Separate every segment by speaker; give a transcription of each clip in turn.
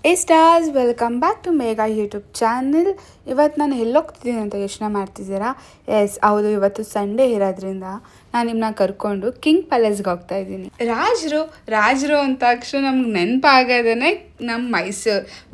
Speaker 1: ಏ stars, welcome back to Megha YouTube channel. ಇವತ್ತು ನಾನು ಎಲ್ಲೋಗ್ತಿದ್ದೀನಿ ಅಂತ ಯೋಚನೆ ಮಾಡ್ತಿದ್ದೀರಾ? ಎಸ್, ಹೌದು, ಇವತ್ತು ಸಂಡೇ ಇರೋದ್ರಿಂದ ನಾನು ನಿಮ್ಮನ್ನ ಕರ್ಕೊಂಡು ಕಿಂಗ್ ಪ್ಯಾಲೇಸ್ಗೆ ಹೋಗ್ತಾ ಇದ್ದೀನಿ. ರಾಜರು ಅಂತ ತಕ್ಷಣ ನಮ್ಗೆ ನೆನಪಾಗೋದೇ ನಮ್ಮ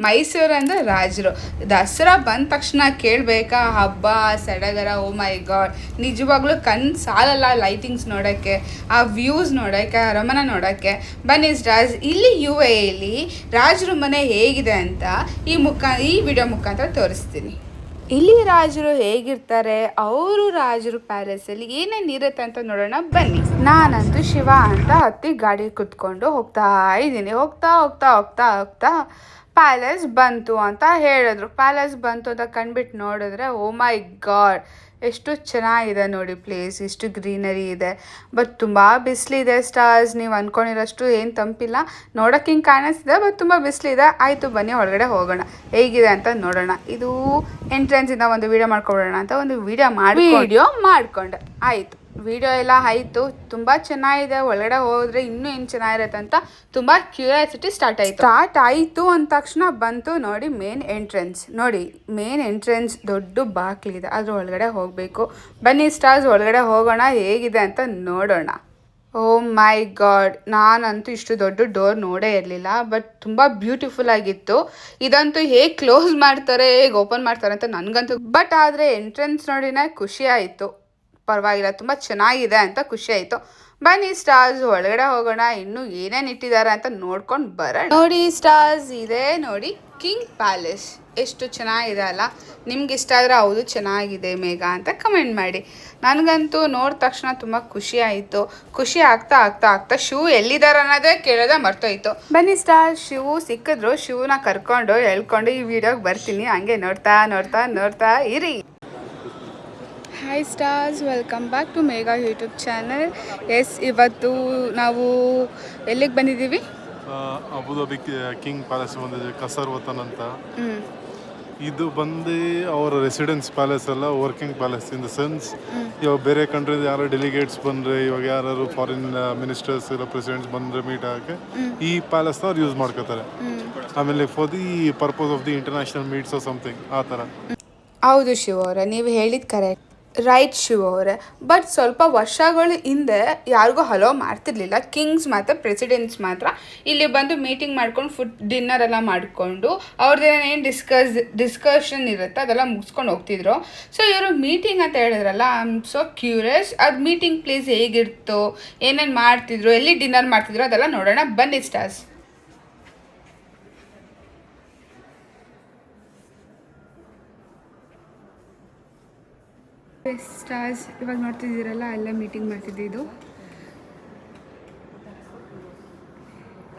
Speaker 1: ಮೈಸೂರು ಅಂದರೆ ರಾಜರು. ದಸರಾ ಬಂದ ತಕ್ಷಣ ಕೇಳಬೇಕಾ ಹಬ್ಬ ಸಡಗರ. ಓ ಮೈ ಗಾಡ್, ನಿಜವಾಗ್ಲೂ ಕಣ್ಣು ಸಾಲಲ್ಲ ಲೈಟಿಂಗ್ಸ್ ನೋಡೋಕ್ಕೆ, ಆ ವ್ಯೂಸ್ ನೋಡೋಕ್ಕೆ, ಆ ಅರಮನೆ ನೋಡೋಕ್ಕೆ. ಬನ್ನಿ ಸ್ಟಾರ್ಸ್, ಇಲ್ಲಿ UAEಲಿ ರಾಜರ ಮನೆ ಹೇಗಿದೆ ಅಂತ ಈ ವಿಡಿಯೋ ಮುಖಾಂತರ ತೋರಿಸ್ತೀನಿ. ಇಲ್ಲಿ ರಾಜರು ಹೇಗಿರ್ತಾರೆ, ಅವರು ರಾಜರು ಪ್ಯಾಲೇಸಲ್ಲಿ ಏನೇನು ಇರುತ್ತೆ ಅಂತ ನೋಡೋಣ ಬನ್ನಿ. ನಾನಂತೂ ಶಿವ ಅಂತ ಹತ್ತಿ ಗಾಡಿ ಕುತ್ಕೊಂಡು ಹೋಗ್ತಾ ಇದ್ದೀನಿ. ಹೋಗ್ತಾ ಪ್ಯಾಲೇಸ್ ಬಂತು ಅಂತ ಹೇಳಿದ್ರು. ಪ್ಯಾಲೇಸ್ ಬಂತು ಅಂತ ಕಂಡ್ಬಿಟ್ಟು ನೋಡಿದ್ರೆ, ಓ ಮೈ ಗಾಡ್, ಎಷ್ಟು ಚೆನ್ನಾಗಿದೆ ನೋಡಿ ಪ್ಲೇಸ್, ಎಷ್ಟು ಗ್ರೀನರಿ ಇದೆ. ಬಟ್ ತುಂಬ ಬಿಸಿಲಿದೆ ಸ್ಟಾರ್ಸ್. ನೀವು ಅಂದ್ಕೊಂಡಿರೋಷ್ಟು ಏನು ತಂಪಿಲ್ಲ, ನೋಡೋಕ್ಕೆ ಹಿಂಗೆ ಕಾಣಿಸ್ತಿದೆ, ಬಟ್ ತುಂಬ ಬಿಸಿಲಿದೆ. ಆಯಿತು, ಬನ್ನಿ ಒಳಗಡೆ ಹೋಗೋಣ, ಹೇಗಿದೆ ಅಂತ ನೋಡೋಣ. ಇದು ಎಂಟ್ರೆನ್ಸಿಂದ ಒಂದು ವೀಡಿಯೋ ಮಾಡ್ಕೊಡೋಣ ಅಂತ ಒಂದು ವೀಡಿಯೋ ಮಾಡಿಕೊಂಡೆ. ಆಯಿತು, ವಿಡಿಯೋ ಎಲ್ಲ ಆಯಿತು, ತುಂಬ ಚೆನ್ನಾಗಿದೆ. ಒಳಗಡೆ ಹೋದರೆ ಇನ್ನೂ ಏನು ಚೆನ್ನಾಗಿರುತ್ತೆ ಅಂತ ತುಂಬ ಕ್ಯೂರಿಯಾಸಿಟಿ ಸ್ಟಾರ್ಟ್ ಆಯಿತು ಅಂದ ತಕ್ಷಣ ಬಂತು ನೋಡಿ ಮೇನ್ ಎಂಟ್ರೆನ್ಸ್ ದೊಡ್ಡ ಬಾಗಿಲಿದೆ, ಅದ್ರ ಒಳಗಡೆ ಹೋಗಬೇಕು. ಬನ್ನಿ ಸ್ಟಾರ್ಸ್, ಒಳಗಡೆ ಹೋಗೋಣ, ಹೇಗಿದೆ ಅಂತ ನೋಡೋಣ. ಓ ಮೈ ಗಾಡ್, ನಾನಂತೂ ಇಷ್ಟು ದೊಡ್ಡ ಡೋರ್ ನೋಡೇ ಇರಲಿಲ್ಲ, ಬಟ್ ತುಂಬ ಬ್ಯೂಟಿಫುಲ್ ಆಗಿತ್ತು. ಇದಂತೂ ಹೇಗೆ ಕ್ಲೋಸ್ ಮಾಡ್ತಾರೆ, ಹೇಗೆ ಓಪನ್ ಮಾಡ್ತಾರೆ ಅಂತ ನನಗಂತೂ, ಬಟ್ ಆದರೆ ಎಂಟ್ರೆನ್ಸ್ ನೋಡಿನೇ ಖುಷಿ ಆಯಿತು. ಪರವಾಗಿಲ್ಲ, ತುಂಬ ಚೆನ್ನಾಗಿದೆ ಅಂತ ಖುಷಿ ಆಯಿತು. ಬನ್ನಿ ಸ್ಟಾರ್ಸ್, ಒಳಗಡೆ ಹೋಗೋಣ, ಇನ್ನೂ ಏನೇನು ಇಟ್ಟಿದ್ದಾರೆ ಅಂತ ನೋಡ್ಕೊಂಡು ಬರೋಣ. ನೋಡಿ ಸ್ಟಾರ್ಸ್, ಇದೆ ನೋಡಿ ಕಿಂಗ್ ಪ್ಯಾಲೇಸ್. ಎಷ್ಟು ಚೆನ್ನಾಗಿದೆ ಅಲ್ಲ? ನಿಮ್ಗೆ ಇಷ್ಟ ಆದರೆ ಹೌದು ಚೆನ್ನಾಗಿದೆ ಮೇಘಾ ಅಂತ ಕಮೆಂಟ್ ಮಾಡಿ. ನನಗಂತೂ ನೋಡಿದ ತಕ್ಷಣ ತುಂಬ ಖುಷಿ ಆಯಿತು. ಖುಷಿ ಆಗ್ತಾ ಶೂ ಎಲ್ಲಿದ್ದಾರೆ ಅನ್ನೋದೇ ಕೇಳೋದೇ ಮರ್ತೋಯ್ತು. ಬನ್ನಿ ಸ್ಟಾರ್, ಸಿಕ್ಕಿದ್ರು, ಶೂನ ಕರ್ಕೊಂಡು ಹೇಳ್ಕೊಂಡು ಈ ವಿಡಿಯೋಗೆ ಬರ್ತೀನಿ. ಹಂಗೆ ನೋಡ್ತಾ ಇರಿ. Hi stars, welcome back to Megha YouTube channel. Yes, ಇವತ್ತು ನಾವು ಎಲ್ಲಿಗೆ ಬಂದಿದ್ದೀವಿ?
Speaker 2: ಅಬುದಾಬಿ ಕಿಂಗ್ ಪ್ಯಾಲೇಸ್ ಬಂದಿದೆ, ಕಸರ್ ವತನ್ ಅಂತ. ಇದು ಬಂದು ಅವರ ರೆಸಿಡೆನ್ಸ್ ಪ್ಯಾಲೇಸ್ ಅಲ್ಲ, working palace. In the sense, ಇವಾಗ ಬೇರೆ ಕಂಟ್ರಿಯಿಂದ ಯಾರು ಡೆಲಿಗೇಟ್ಸ್ ಬಂದರೆ, ಇವಾಗ ಯಾರು ಫಾರಿನ್ ಮಿನಿಸ್ಟರ್ಸ್ ಇಲ್ಲ ಪ್ರೆಸಿಡೆಂಟ್ಸ್ ಬಂದರೆ ಮೀಟ್ ಆಗೋಕ್ಕೆ ಈ ಪ್ಯಾಲೇಸ್ನ ಅವ್ರು ಯೂಸ್ ಮಾಡ್ಕೋತಾರೆ. ಆಮೇಲೆ for the purpose of the international meets or something ಆ ಥರ.
Speaker 1: ಹೌದು ಶಿವ ಅವರೇ, ನೀವು ಹೇಳಿದ ಕರೆಕ್ಟ್, ರೈಟ್ ಶಿವ ಅವರೇ. ಬಟ್ ಸ್ವಲ್ಪ ವರ್ಷಗಳ ಹಿಂದೆ ಯಾರಿಗೂ ಹಲೋ ಮಾಡ್ತಿರ್ಲಿಲ್ಲ. ಕಿಂಗ್ಸ್ ಮತ್ತು ಪ್ರೆಸಿಡೆಂಟ್ಸ್ ಮಾತ್ರ ಇಲ್ಲಿ ಬಂದು ಮೀಟಿಂಗ್ ಮಾಡ್ಕೊಂಡು ಡಿನ್ನರ್ ಎಲ್ಲ ಮಾಡಿಕೊಂಡು ಅವ್ರದ್ದೇನೇನು ಡಿಸ್ಕಷನ್ ಇರುತ್ತೆ ಅದೆಲ್ಲ ಮುಗಿಸ್ಕೊಂಡು ಹೋಗ್ತಿದ್ರು. ಸೊ ಇವರು ಮೀಟಿಂಗ್ ಅಂತ ಹೇಳಿದ್ರಲ್ಲ, ಐ ಆಮ್ ಸೋ ಕ್ಯೂರಿಯಸ್. ಅದು ಮೀಟಿಂಗ್ ಪ್ಲೇಸ್ ಹೇಗಿರ್ತೋ, ಏನೇನು ಮಾಡ್ತಿದ್ರು, ಎಲ್ಲಿ ಡಿನ್ನರ್ ಮಾಡ್ತಿದ್ರು ಅದೆಲ್ಲ ನೋಡೋಣ ಬನ್ನಿ ಸ್ಟಾರ್ಸ್. ಸ್ಟಾರ್ಸ್, ಇವಾಗ ನೋಡ್ತಿದ್ದೀರಲ್ಲ, ಎಲ್ಲ ಮೀಟಿಂಗ್ ಮಾಡ್ತಿದ್ದಿದ್ದು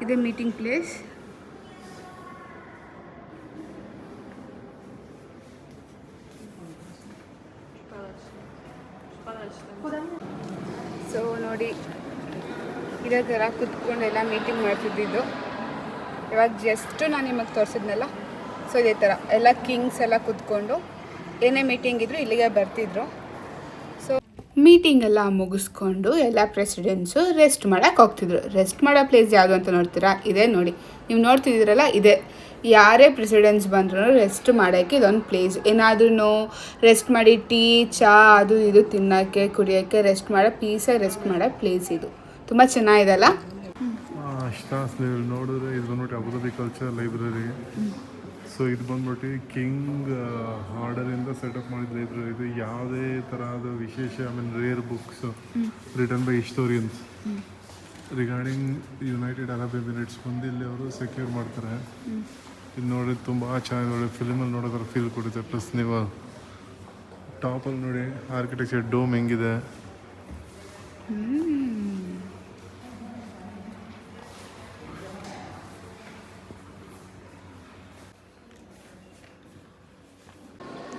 Speaker 1: ಇದೆ ಮೀಟಿಂಗ್ ಪ್ಲೇಸ್. ಸೊ ನೋಡಿ, ಇದೇ ಥರ ಕುತ್ಕೊಂಡೆಲ್ಲ ಮೀಟಿಂಗ್ ಮಾಡ್ತಿದ್ದಿದ್ದು. ಇವಾಗ ಜಸ್ಟ್ ನಾನು ನಿಮಗೆ ತೋರಿಸಿದ್ನಲ್ಲ, ಸೊ ಇದೇ ಥರ ಎಲ್ಲ ಕಿಂಗ್ಸ್ ಎಲ್ಲ ಕುತ್ಕೊಂಡು ಏನೇ ಮೀಟಿಂಗ್ ಇದ್ದರೂ ಇಲ್ಲಿಗೆ ಬರ್ತಿದ್ರು. ಸೊ ಮೀಟಿಂಗೆಲ್ಲ ಮುಗಿಸ್ಕೊಂಡು ಎಲ್ಲ ಪ್ರೆಸಿಡೆಂಟ್ಸು ರೆಸ್ಟ್ ಮಾಡೋಕ್ಕೆ ಹೋಗ್ತಿದ್ರು. ರೆಸ್ಟ್ ಮಾಡೋ ಪ್ಲೇಸ್ ಯಾವುದು ಅಂತ ನೋಡ್ತೀರಾ? ಇದೇ ನೋಡಿ, ನೀವು ನೋಡ್ತಿದ್ದೀರಲ್ಲ, ಇದೆ. ಯಾರೇ ಪ್ರೆಸಿಡೆಂಟ್ಸ್ ಬಂದ್ರೂ ರೆಸ್ಟ್ ಮಾಡೋಕ್ಕೆ ಇದೊಂದು ಪ್ಲೇಸ್. ಏನಾದ್ರೂ ರೆಸ್ಟ್ ಮಾಡಿ ಟೀ ಚಹಾ ಅದು ಇದು ತಿನ್ನೋಕ್ಕೆ ಕುಡಿಯೋಕ್ಕೆ ರೆಸ್ಟ್ ಮಾಡೋ ಪ್ಲೇಸ್ ಇದು. ತುಂಬ ಚೆನ್ನಾಗಿದೆ ಅಲ್ಲ?
Speaker 2: ನೋಡಿದ್ರೆ ಇದು ಬಂದ್ಬಿಟ್ಟು ಅಬುದಾಬಿ ಕಲ್ಚರ್ ಲೈಬ್ರರಿ. ಸೊ ಇದು ಬಂದ್ಬಿಟ್ಟು ಕಿಂಗ್ ಆರ್ಡರಿಂದ ಸೆಟಪ್ ಮಾಡಿದ ಲೈಬ್ರರಿ. ಇದು ಯಾವುದೇ ತರಹದ ವಿಶೇಷ, I mean rare books written by historians regarding United Arab Emirates ಬಂದು ಇಲ್ಲಿ ಅವರು ಸೆಕ್ಯೂರ್ ಮಾಡ್ತಾರೆ. ಇದು ನೋಡಿ ತುಂಬ ಚೆನ್ನಾಗಿ, ನೋಡಿ ಫಿಲ್ಮಲ್ಲಿ ನೋಡೋದ್ರ ಫೀಲ್ ಕೊಡುತ್ತೆ. ಪ್ಲಸ್ ನೀವು ಟಾಪಲ್ಲಿ ನೋಡಿ ಆರ್ಕಿಟೆಕ್ಚರ್ ಡೋಮ್ ಹೆಂಗಿದೆ.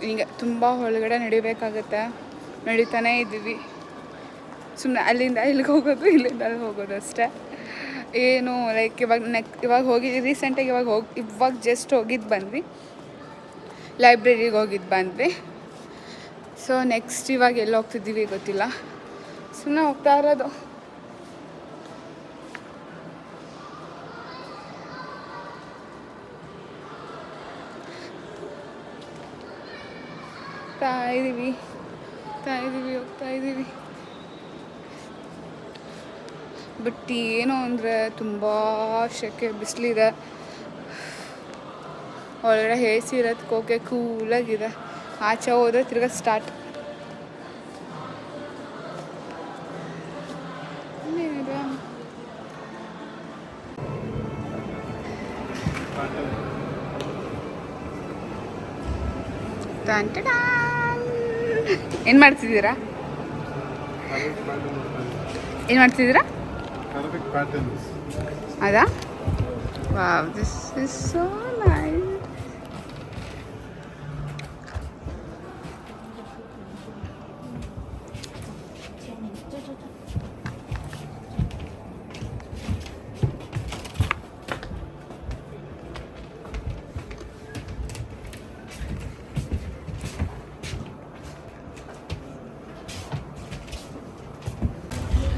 Speaker 2: ಈಗ ತುಂಬ ಒಳಗಡೆ ನಡಿಬೇಕಾಗತ್ತೆ, ನಡೀತಾನೇ ಇದ್ದೀವಿ. ಸುಮ್ಮನೆ ಅಲ್ಲಿಂದ ಇಲ್ಲಿಗೆ ಹೋಗೋದು, ಇಲ್ಲಿಂದ ಅಲ್ಲಿ ಹೋಗೋದು ಅಷ್ಟೇ. ಏನು ಲೈಕ್ ಇವಾಗ ಹೋಗಿ ರೀಸೆಂಟಾಗಿ ಇವಾಗ ಜಸ್ಟ್ ಹೋಗಿದ್ದು ಬಂದ್ವಿ, ಲೈಬ್ರರಿಗೆ ಹೋಗಿದ್ದು ಬಂದ್ವಿ. ಸೊ ನೆಕ್ಸ್ಟ್ ಇವಾಗ ಎಲ್ಲಿ ಹೋಗ್ತಿದ್ದೀವಿ ಗೊತ್ತಿಲ್ಲ, ಸುಮ್ಮನೆ ಹೋಗ್ತಾ ಇರೋದು.
Speaker 1: ಹೋಗ್ತಾ ಇದ್ದೀವಿ. ಬಟ್ ಏನು ಅಂದರೆ ತುಂಬ ಸೆಕೆ, ಬಿಸಿಲಿದೆ. ಒಳಗಡೆ ಎ ಸಿ ಇರೋದಕ್ಕೆ ಓಕೆ, ಕೂಲಾಗಿದೆ. ಆಚೆ ಹೋದರೆ ತಿರ್ಗಾ ಸ್ಟಾರ್ಟ್. ಏನು ಮಾಡ್ತಿದ್ದೀರಾ? ಅದಾ? Wow, this is so nice.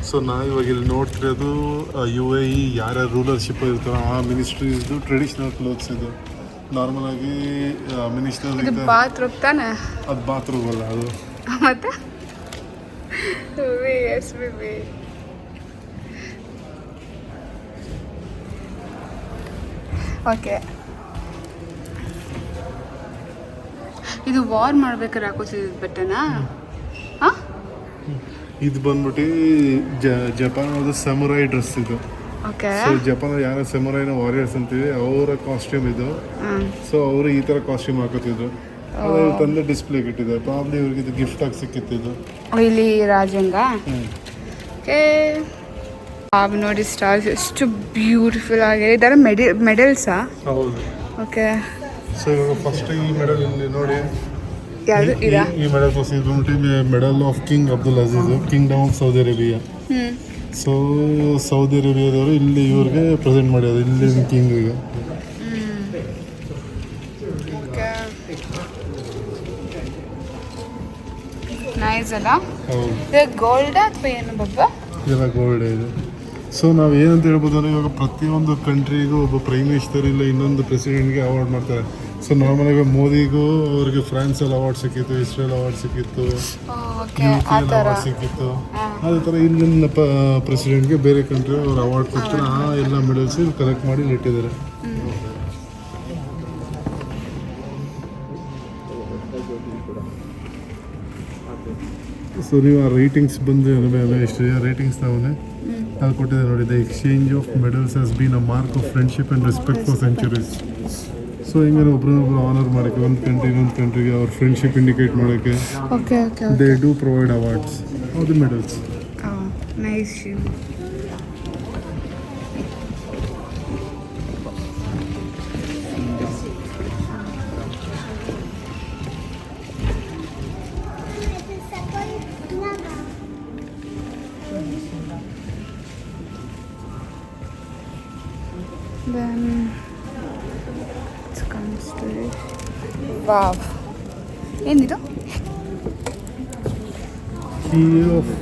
Speaker 2: So ನಾವು ಇವಾಗ ಇಲ್ಲಿ ನೋಡ್ತಿರೋದು UAE ಯಾರ್ಯಾರು ರೂಲರ್ಶಿಪ್ ಇರ್ತಾರೋ ಆ ಮಿನಿಸ್ಟ್ರೀಸ್ದು ಟ್ರೆಡಿಷ್ನಲ್ ಕ್ಲೋತ್ಸ್ ಇದು. ನಾರ್ಮಲ್ ಆಗಿ ಮಿನಿಸ್ಟರ್
Speaker 1: ಇದು ಬಾತ್ರೂಮ್ ತಾನೆ?
Speaker 2: ಅದು ಬಾತ್ರೂಮ್ ಅಲ್ಲ, ಅದು
Speaker 1: ಮತ್ತೆ ಎಸ್ ಬೇಬಿ. ಓಕೆ, ಇದು ವಾರ್ ಮಾಡ್ಬೇಕಾದ್ರೆ ಹಾಕೋತಿದ್ದು ಬಟ್ಟೆನಾ? ಹಾಂ,
Speaker 2: ಇದು ಬಂದ್ಬಿಟ್ಟು ಜಪಾನದ ಸಮುರೈ ಡ್ರೆಸ್ ಇದು.
Speaker 1: ಓಕೆ.
Speaker 2: ಸೊ ಜಪಾನ್ ಯಾರ ಸಮುರೈನ ವಾರಿಯರ್ಸ್ ಅಂತೀವಿ, ಅವರ ಕಾಸ್ಟ್ಯೂಮ್ ಇದು. ಸೊ ಅವರು ಈ ಥರ ಕಾಸ್ಟ್ಯೂಮ್ ಹಾಕೋತಿದ್ರು. ಅದು ತಂದು ಡಿಸ್ಪ್ಲೇಗೆ ಇಟ್ಟಿದ್ದಾರೆ. ಪ್ರಾಬ್ಲಿ ಇವ್ರಿಗೆ ಇದು ಗಿಫ್ಟ್ ಆಗಿ ಸಿಕ್ಕಿತ್ತು.
Speaker 1: ಇಲ್ಲಿ ರಾಜಂಗ. ಓಕೆ, ನೋಡಿ ಸ್ಟಾರ್ಸ್ ಎಷ್ಟು ಬ್ಯೂಟಿಫುಲ್ ಆಗಿದೆ. ಇದರ ಮೆಡಲ್ಸಾ?
Speaker 2: ಹೌದು.
Speaker 1: ಓಕೆ.
Speaker 2: ಸೊ ಇವಾಗ ಫಸ್ಟ್ ಈ ಮೆಡಲ್ ಇಲ್ಲಿ ನೋಡಿ,
Speaker 1: ಯಾವುದು ಇದಾ?
Speaker 2: ಈ ಮೆಡಲ್ ಬಂದ್ಬಿಟ್ಟು medal of King Abdul Aziz, kingdom of Saudi Arabia. So ಸೌದಿ ಅರೇಬಿಯಾದವರು ಇಲ್ಲಿ ಇವ್ರಿಗೆ ಪ್ರೆಸೆಂಟ್ ಮಾಡ್ಯಾರ, ಇಲ್ಲಿ ಕಿಂಗಿಗೆ.
Speaker 1: ನೈಸ್ ಅಲ್ಲ?
Speaker 2: ಹೌದು.
Speaker 1: ಇದು ಗೋಲ್ಡ್ ಅಥವಾ ಏನು ಬಬ್ಬ?
Speaker 2: ಇದೆಲ್ಲ ಗೋಲ್ಡ್ ಇದೆ. ಸೊ ನಾವು ಏನಂತ ಹೇಳ್ಬೋದು ಅಂದರೆ, ಇವಾಗ ಪ್ರತಿಯೊಂದು ಕಂಟ್ರಿಗೂ ಒಬ್ಬ ಪ್ರೈಮ್ ಮಿನಿಸ್ಟರ್ ಇಲ್ಲ ಇನ್ನೊಂದು ಪ್ರೆಸಿಡೆಂಟ್ಗೆ ಅವಾರ್ಡ್ ಮಾಡ್ತಾರೆ. ಸೊ ನಾರ್ಮಲಾಗಿ ಮೋದಿಗೂ ಅವ್ರಿಗೆ ಫ್ರಾನ್ಸಲ್ಲಿ ಅವಾರ್ಡ್ ಸಿಕ್ಕಿತ್ತು, ಇಸ್ರೇಲ್ ಅವಾರ್ಡ್ ಸಿಕ್ಕಿತ್ತು, UK ಅವಾರ್ಡ್ ಸಿಕ್ಕಿತ್ತು. ಅದೇ ಥರ ಇಲ್ಲಿನ ಪ್ರೆಸಿಡೆಂಟ್ಗೆ ಬೇರೆ ಕಂಟ್ರಿ ಅವ್ರು ಅವಾರ್ಡ್ ಕೊಡ್ತಾರೆ. ಆ ಎಲ್ಲ ಮೆಡಲ್ಸ್ ಕಲೆಕ್ಟ್ ಮಾಡಿ ಇಟ್ಟಿದ್ದಾರೆ. ಸೊ ನೀವು ಆ ರೈಟಿಂಗ್ಸ್ ಬಂದು ಎಷ್ಟು ರೈಟಿಂಗ್ಸ್ ತಾವೇ ಅದು ಕೊಟ್ಟಿದೆ ನೋಡಿ. The exchange of medals has been a mark of friendship and respect for centuries. So ಹಿಂಗೆ ಒಬ್ರನ್ನೊಬ್ರು ಆನರ್ ಮಾಡೋಕ್ಕೆ, ಒಂದು ಕಂಟ್ರಿ ಇನ್ನೊಂದು ಕಂಟ್ರಿಗೆ ಅವ್ರ ಫ್ರೆಂಡ್ಶಿಪ್ ಇಂಡಿಕೇಟ್ ಮಾಡೋಕ್ಕೆ they do provide awards are the medals.
Speaker 1: Nice. Then it comes to it. Wow. ಏನಿದು?
Speaker 2: Key of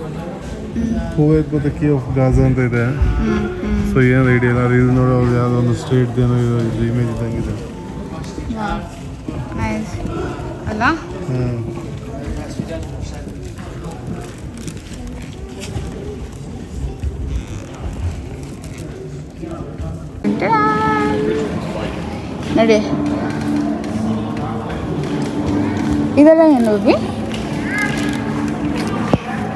Speaker 2: Kuwait ಮತ್ತು key of Gaza ಅಂತ ಇದೆ. ಸೊ ಏನು ಐಡಿಯಾ ಇಲ್ಲ, ಇದು ನೋಡೋದು ಯಾವುದೋ ಒಂದು ಸ್ಟೇಟ್ ಏನೋ ಇದು ಇಮೇಜ್ ಇದ್ದಂಗಿದೆ.
Speaker 1: ನೈಸ್ ಅಲ್ಲ? ನೋಡಿ, ಇದೆಲ್ಲ ಏನು ಹೋಗಿ?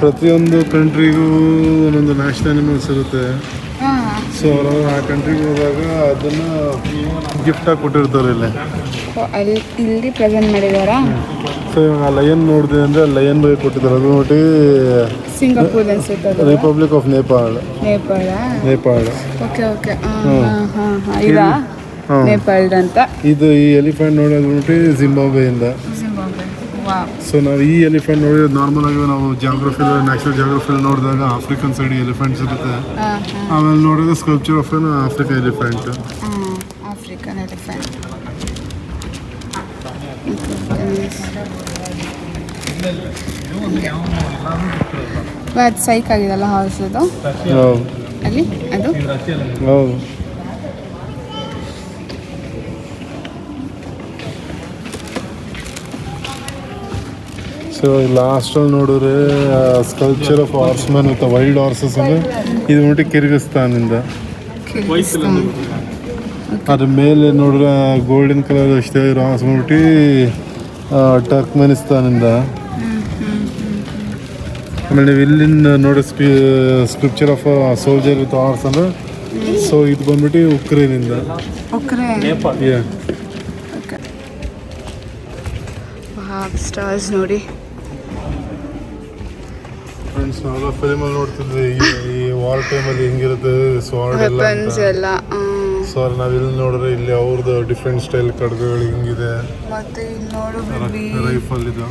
Speaker 2: ಪ್ರತಿಯೊಂದು ಕಂಟ್ರಿಗೂ ಒಂದೊಂದು ನ್ಯಾಷನಲ್ ಅನಿಮಲ್ಸ್ ಇರುತ್ತೆ. ಸೊ ಅವರು ಆ ಕಂಟ್ರಿಗೆ ಹೋದಾಗ ಅದನ್ನು ಗಿಫ್ಟಾಗಿ ಕೊಟ್ಟಿರ್ತಾರೆ ಇಲ್ಲಿ.
Speaker 1: ಇಲ್ಲಿ ಪ್ರೆಸೆಂಟ್ ಮಾಡಿದಾರಾ?
Speaker 2: ಸೊ ಇವಾಗ ಲಯನ್ ನೋಡಿದೆ ಅಂದರೆ ಲಯನ್ ಬಗ್ಗೆ ಕೊಟ್ಟಿದ್ದಾರೆ. ಅದು ನೋಡಿ
Speaker 1: ಸಿಂಗಾಪುರ್ ಅನ್ಸುತ್ತೆ.
Speaker 2: Republic of Nepal.
Speaker 1: Okay okay. ಇದಾ ನೇಪಾಳದಂತ?
Speaker 2: ಇದು ಈ ಎಲಿಫೆಂಟ್ ನೋಡೋದು ನೋಡಿ ಜಿಂಬಾಬ್ವೆಯಿಂದ. ಸೊ ನಾವು ಈ ಎಲಿಫೆಂಟ್ ನೋಡಿದ್ರೆ ನಾರ್ಮಲ್ ಆಗಿ ನಾವು ಜಿಯೋಗ್ರಫಿ, ನ್ಯಾಷನಲ್ ಜಿಯೋಗ್ರಫಿ ನೋಡಿದಾಗ ಆಫ್ರಿಕನ್ ಸೈಡ್ ಎಲಿಫೆಂಟ್ಸ್ ಇರುತ್ತೆ. ಆಮೇಲೆ ನೋಡಿದ್ರೆ sculpture of African elephant.
Speaker 1: African elephant ಅದು ಸೈಕ್ ಆಗಿದಲ್ಲ ಹೌಸ್ ಅದು ಅಲ್ಲಿ ಅದು.
Speaker 2: ಹೌದು. ಸೊ ಲಾಸ್ಟಲ್ಲಿ ನೋಡಿದ್ರೆ sculpture of horseman with wild horses ಅಂದರೆ ಇದು ನೋಡಿ ಕಿರ್ಗಿಸ್ತಾನಿಂದ. ಅದ್ರ ಮೇಲೆ ನೋಡಿದ್ರೆ ಗೋಲ್ಡನ್ ಕಲರ್ ಅಷ್ಟೇ ಇರೋ ಹಾರ್ಸ್ ಬಂದ್ಬಿಟ್ಟು ಟರ್ಕ್ಮೆನಿಸ್ತಾನಿಂದ. ಆಮೇಲೆ ನೀವು ಇಲ್ಲಿಂದ ನೋಡೋ scripture of soldier with horse ಅಂದರೆ ಸೊ ಇದು ಬಂದ್ಬಿಟ್ಟು ಉಕ್ರೇನಿಂದ.
Speaker 1: ಸ್ಟಾರ್ಸ್ ನೋಡಿ
Speaker 2: ಫ್ರೆಂಡ್ಸ್, ನಾವೆಲ್ಲ ಫಿಲ್ಮಲ್ಲಿ ನೋಡ್ತಿದ್ವಿ ಈ ವಾರ್ ಟೈಮಲ್ಲಿ ಹೆಂಗಿರುತ್ತೆ ಸ್ವಾರ್ಡ್ ಎಲ್ಲ. ಸೊ ನಾವಿಲ್ಲಿ ನೋಡಿದ್ರೆ ಇಲ್ಲಿ ಅವ್ರದ್ದು ಡಿಫ್ರೆಂಟ್ ಸ್ಟೈಲ್ ಖಡ್ಗಗಳು ಹಿಂಗಿದೆ,
Speaker 1: ಮತ್ತೆ ಇಲ್ಲಿ ನೋಡು
Speaker 2: ರೈಫಲ್ ಇದು.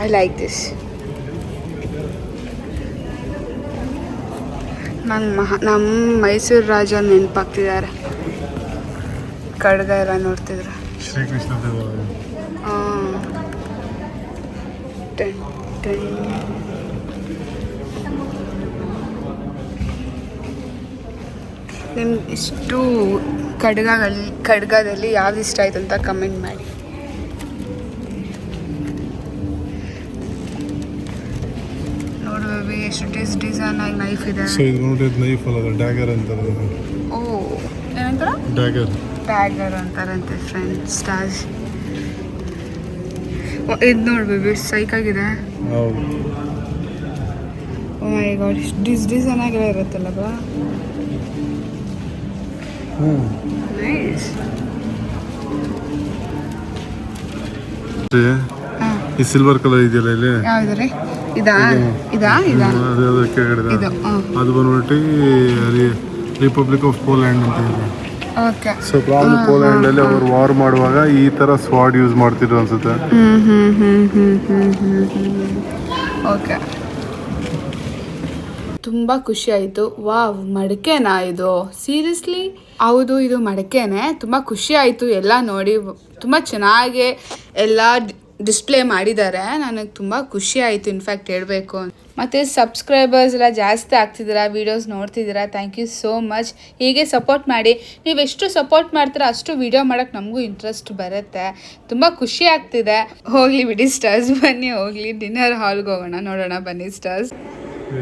Speaker 1: I like this. ನಮ್ಮ ಮೈಸೂರು ರಾಜ ನೆನಪಾಗ್ತಿದ್ದಾರೆ. ಖಡ್ಗ ಎಲ್ಲ ನೋಡ್ತಿದ್ರೆ
Speaker 2: ಶ್ರೀಕೃಷ್ಣ ದೇವಾಲಯ. ನಿಮ್ಗೆ ಇಷ್ಟು ಖಡ್ಗದಲ್ಲಿ ಯಾವ್ದು ಇಷ್ಟ ಆಯ್ತು ಅಂತ ಕಮೆಂಟ್ ಮಾಡಿ. ನೋಡುವೆ ಎಷ್ಟು ಡಿಸೈನ್ ಆಗಿ ನೈಫ್ ಇದೆ. ಸೊ ಇದು ನೋಡಿ ನೈಫ್ ಅಲ್ಲ, ಡ್ಯಾಗರ್ ಅಂತಾರೆ.
Speaker 1: ಓ, ಏನಂತಾರ? Dagger ಅಂತಾರಂತೆ friends. ಸ್ಟಾರ್ಸ್ ಇದು ನೋಡ್ಬೇಬಿ ಸೈಕಾಗಿದೆ.
Speaker 2: ಹೌದು.
Speaker 1: ಓ ಮೈ ಗಾಡ್, ಡಿಸೈನ್ ಆಗಿರೋ ಇರುತ್ತಲ್ಲ ಬಾ. ನೈಸ್.
Speaker 2: ಈ ಸಿಲ್ವರ್ ಕಲರ್ ಇದೆಯಲ್ಲ ಇಲ್ಲಿ,
Speaker 1: ಯಾವ್ದ್ರಿ? ಇದಾ
Speaker 2: ಅದು ಬಂದ್ಬಿಟ್ಟು ರಿಪಬ್ಲಿಕ್ ಆಫ್ ಪೋಲ್ಯಾಂಡ್ ಅಂತ ಇದೆ.
Speaker 1: ಓಕೆ.
Speaker 2: ಸೊ ಪ್ರಾಬ್ಲಮ್ ಪೋಲ್ಯಾಂಡ್ ಅಲ್ಲಿ ಅವರು ವಾರ್ ಮಾಡುವಾಗ ಈ ತರ ಸ್ವಾಡ್ ಯೂಸ್ ಮಾಡ್ತಿದ್ರು ಅನ್ಸುತ್ತೆ.
Speaker 1: ಓಕೆ. ತುಂಬ ಖುಷಿ ಆಯಿತು. ವಾವ್, ಮಡಿಕೆನಾ ಇದು? ಸೀರಿಯಸ್ಲಿ? ಹೌದು, ಇದು ಮಡಿಕೆನೆ. ತುಂಬ ಖುಷಿ ಆಯಿತು ಎಲ್ಲ ನೋಡಿ. ತುಂಬ ಚೆನ್ನಾಗಿ ಎಲ್ಲ ಡಿಸ್ಪ್ಲೇ ಮಾಡಿದ್ದಾರೆ. ನನಗೆ ತುಂಬ ಖುಷಿ ಆಯಿತು ಇನ್ಫ್ಯಾಕ್ಟ್ ಹೇಳಬೇಕು. ಮತ್ತು ಸಬ್ಸ್ಕ್ರೈಬರ್ಸ್ ಎಲ್ಲ ಜಾಸ್ತಿ ಆಗ್ತಿದ್ದೀರಾ, ವೀಡಿಯೋಸ್ ನೋಡ್ತಿದ್ದೀರಾ. Thank you so much. ಹೀಗೆ ಸಪೋರ್ಟ್ ಮಾಡಿ. ನೀವು ಎಷ್ಟು ಸಪೋರ್ಟ್ ಮಾಡ್ತೀರಾ ಅಷ್ಟು ವೀಡಿಯೋ ಮಾಡೋಕ್ಕೆ ನಮಗೂ ಇಂಟ್ರೆಸ್ಟ್ ಬರುತ್ತೆ. ತುಂಬ ಖುಷಿ ಆಗ್ತಿದೆ. ಹೋಗಲಿ ಬಿಡಿ ಸ್ಟಾರ್ಸ್, ಬನ್ನಿ ಹೋಗಲಿ ಡಿನ್ನರ್ ಹಾಲ್ಗೆ ಹೋಗೋಣ. ನೋಡೋಣ ಬನ್ನಿ ಸ್ಟಾರ್ಸ್.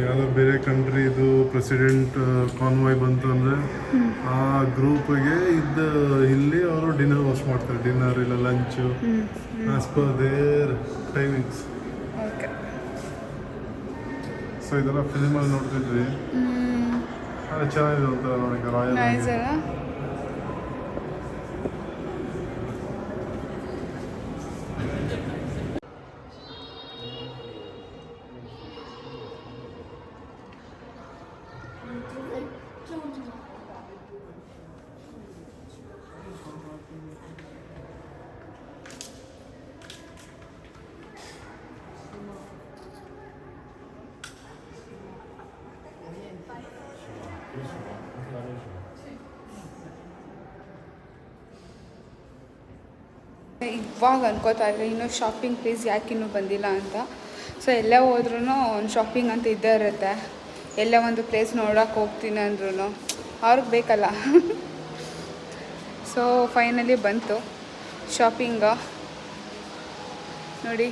Speaker 2: ಯಾವುದೋ ಬೇರೆ ಕಂಟ್ರಿದು ಪ್ರೆಸಿಡೆಂಟ್ ಕಾನ್ವಾಯ್ ಬಂತು ಅಂದರೆ ಆ ಗ್ರೂಪ್ಗೆ ಇಲ್ಲಿ ಅವರು ಡಿನ್ನರ್ ವಾಶ್ ಮಾಡ್ತಾರೆ. ಡಿನ್ನರ್ ಇಲ್ಲ lunch as per there timings.
Speaker 1: Okay.
Speaker 2: So ಇದೆಲ್ಲ ಫಿಲ್ಮಲ್ಲಿ ನೋಡ್ತಿದ್ವಿ. ಅದು ಚೆನ್ನಾಗಿದೆ ಒಂಥರ ನೋಡೋಕ್ಕೆ ರಾಯಲ್.
Speaker 1: ಇವಾಗ ಅನ್ಕೋತಾ ಇದ್ರೆ ಇನ್ನೂ ಶಾಪಿಂಗ್ ಪ್ಲೇಸ್ ಯಾಕೆ ಇನ್ನೂ ಬಂದಿಲ್ಲ ಅಂತ. ಸೊ ಎಲ್ಲೇ ಹೋದ್ರೂ ಒಂದು ಶಾಪಿಂಗ್ ಅಂತ ಇದ್ದೇ ಇರುತ್ತೆ. ಎಲ್ಲೇ ಒಂದು ಪ್ಲೇಸ್ ನೋಡೋಕೆ ಹೋಗ್ತೀನಿ ಅಂದ್ರೂ ಅವ್ರಿಗೆ ಬೇಕಲ್ಲ. ಸೊ ಫೈನಲಿ ಬಂತು ಶಾಪಿಂಗ. ನೋಡಿ,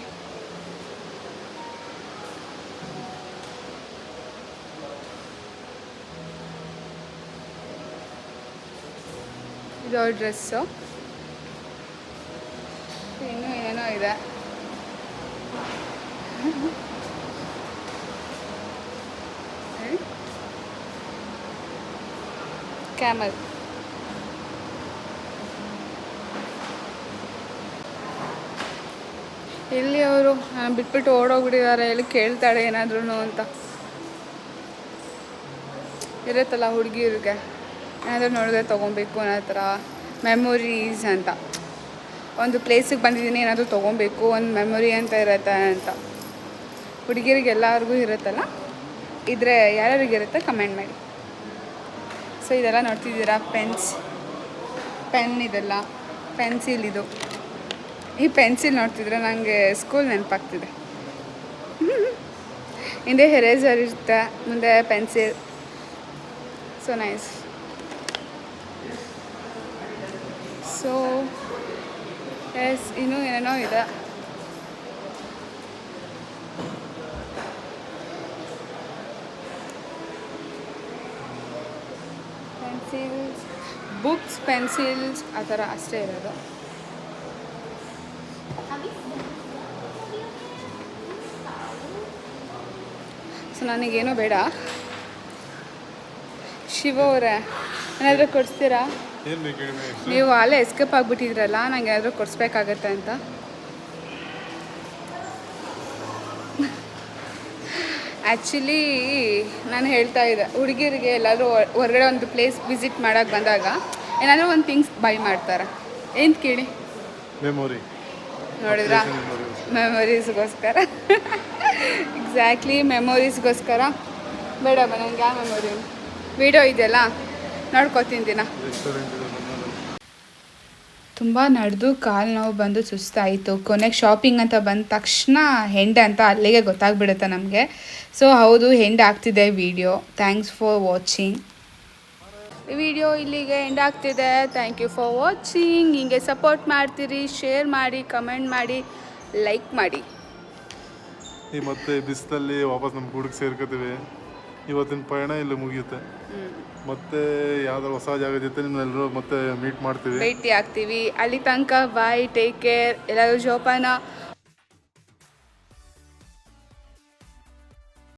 Speaker 1: ಇದು ಡ್ರೆಸ್ಸು. ಇನ್ನೂ ಏನೇನೋ ಇದೆ. ಕ್ಯಾಮಲ್. ಎಲ್ಲಿ ಅವರು ಬಿಟ್ಬಿಟ್ಟು ಓಡೋಗ್ಬಿಟ್ಟಿದ್ದಾರೆ. ಎಲ್ಲಿ ಕೇಳ್ತಾಳೆ ಏನಾದ್ರೂ ಅಂತ ಇರುತ್ತಲ್ಲ ಹುಡುಗಿರಿಗೆ. ಏನಾದರೂ ನೋಡಿದ್ರೆ ತೊಗೊಬೇಕು ಅನ್ನೋ ಥರ ಮೆಮೊರೀಸ್ ಅಂತ. ಒಂದು ಪ್ಲೇಸಿಗೆ ಬಂದಿದ್ದೀನಿ, ಏನಾದರೂ ತೊಗೊಬೇಕು, ಒಂದು ಮೆಮೊರಿ ಅಂತ ಇರುತ್ತೆ ಅಂತ. ಹುಡುಗಿರಿಗೆ ಎಲ್ಲರಿಗೂ ಇರುತ್ತಲ್ಲ. ಇದ್ರೆ ಯಾರ್ಯಾರಿಗಿರುತ್ತೆ ಕಮೆಂಟ್ ಮಾಡಿ. ಸೊ ಇದೆಲ್ಲ ನೋಡ್ತಿದ್ದೀರಾ, ಪೆನ್ ಇದೆಲ್ಲ ಪೆನ್ಸಿಲ್. ಇದು ಈ ಪೆನ್ಸಿಲ್ ನೋಡ್ತಿದ್ರೆ ನನಗೆ ಸ್ಕೂಲ್ ನೆನಪಾಗ್ತಿದೆ. ಹಿಂದೆ ಎರೇಸರ್ ಇರುತ್ತೆ, ಮುಂದೆ pencil. So nice. So yes ಇನ್ನೂ ಏನೇನೋ ಇದೆ. ಪೆನ್ಸಿಲ್ಸ್, ಬುಕ್ಸ್, ಪೆನ್ಸಿಲ್ಸ್ ಆ ಥರ ಅಷ್ಟೇ ಇರೋದು. ಸೊ ನನಗೇನೂ ಬೇಡ. ಶಿವ ಅವರೇ ಏನಾದರೂ ಕೊಡಿಸ್ತೀರಾ?
Speaker 2: ಏನು ಬೇಕು ಹೇಳಿ?
Speaker 1: ನೀವು ಅಲ್ಲೇ ಎಸ್ಕೇಪ್ ಆಗಿಬಿಟ್ಟಿದ್ರಲ್ಲ, ನಂಗೆ ಏನಾದರೂ ಕೊಡಿಸ್ಬೇಕಾಗತ್ತೆ ಅಂತ. ಆ್ಯಕ್ಚುಲಿ ನಾನು ಹೇಳ್ತಾ ಇದ್ದೆ, ಹುಡುಗಿರಿಗೆ ಎಲ್ಲಾದರೂ ಹೊರಗಡೆ ಒಂದು ಪ್ಲೇಸ್ ವಿಸಿಟ್ ಮಾಡೋಕ್ಕೆ ಬಂದಾಗ ಏನಾದರೂ ಒಂದು ಥಿಂಗ್ಸ್ ಬೈ ಮಾಡ್ತಾರೆ. ಏನು ಕೇಳಿ?
Speaker 2: ಮೆಮೊರಿ.
Speaker 1: ನೋಡಿದ್ರಾ? ಮೆಮೊರೀಸ್ಗೋಸ್ಕರ. ಎಕ್ಸಾಕ್ಟ್ಲಿ ಮೆಮೊರೀಸ್ಗೋಸ್ಕರ. ಬೇಡ ನನಗೆ ಯಾವ ಮೆಮೊರಿ? ವಿಡಿಯೋ ಇದೆಯಲ್ಲ ನೋಡ್ಕೊತೀನಿ ದಿನ. ತುಂಬ ನಡೆದು ಕಾಲು ನೋವು ಬಂದು ಸುಸ್ತಾಯಿತು. ಕೊನೆಗೆ ಶಾಪಿಂಗ್ ಅಂತ ಬಂದ ತಕ್ಷಣ ಹೆಂಡ್ ಅಂತ ಅಲ್ಲಿಗೆ ಗೊತ್ತಾಗ್ಬಿಡುತ್ತೆ ನಮಗೆ. ಸೊ ಹೌದು, ಹೆಂಡ್ ಆಗ್ತಿದೆ ವಿಡಿಯೋ. Thanks for watching. ವಿಡಿಯೋ ಇಲ್ಲಿಗೆ ಎಂಡ್ ಆಗ್ತಿದೆ. Thank you for watching. ಹಿಂಗೆ ಸಪೋರ್ಟ್ ಮಾಡ್ತೀರಿ, ಶೇರ್ ಮಾಡಿ, ಕಮೆಂಟ್ ಮಾಡಿ, ಲೈಕ್ ಮಾಡಿ.
Speaker 2: ಈ ಮತ್ತೆ ಬಿಸಿಲಲ್ಲಿ ವಾಪಸ್ ನಮ್ಮ ಗೂಡಿಗೆ ಸೇರ್ಕೋತೀವಿ. ಇವತ್ತಿನ ಪಯಣ ಇಲ್ಲಿ ಮುಗಿಯುತ್ತೆ. ಮತ್ತೆ ಯಾವ್ದಾದ್ರು ಹೊಸ ಜಾಗ ಜೊತೆ ನಿಮ್ಮೆಲ್ಲರೂ ಮತ್ತೆ ಮೀಟ್ ಮಾಡ್ತೀವಿ,
Speaker 1: ಭೇಟಿ ಆಗ್ತೀವಿ. ಅಲ್ಲಿ ತನಕ ಬಾಯ್, ಟೇಕ್ ಕೇರ್. ಎಲ್ಲರೂ ಜೋಪಾನ.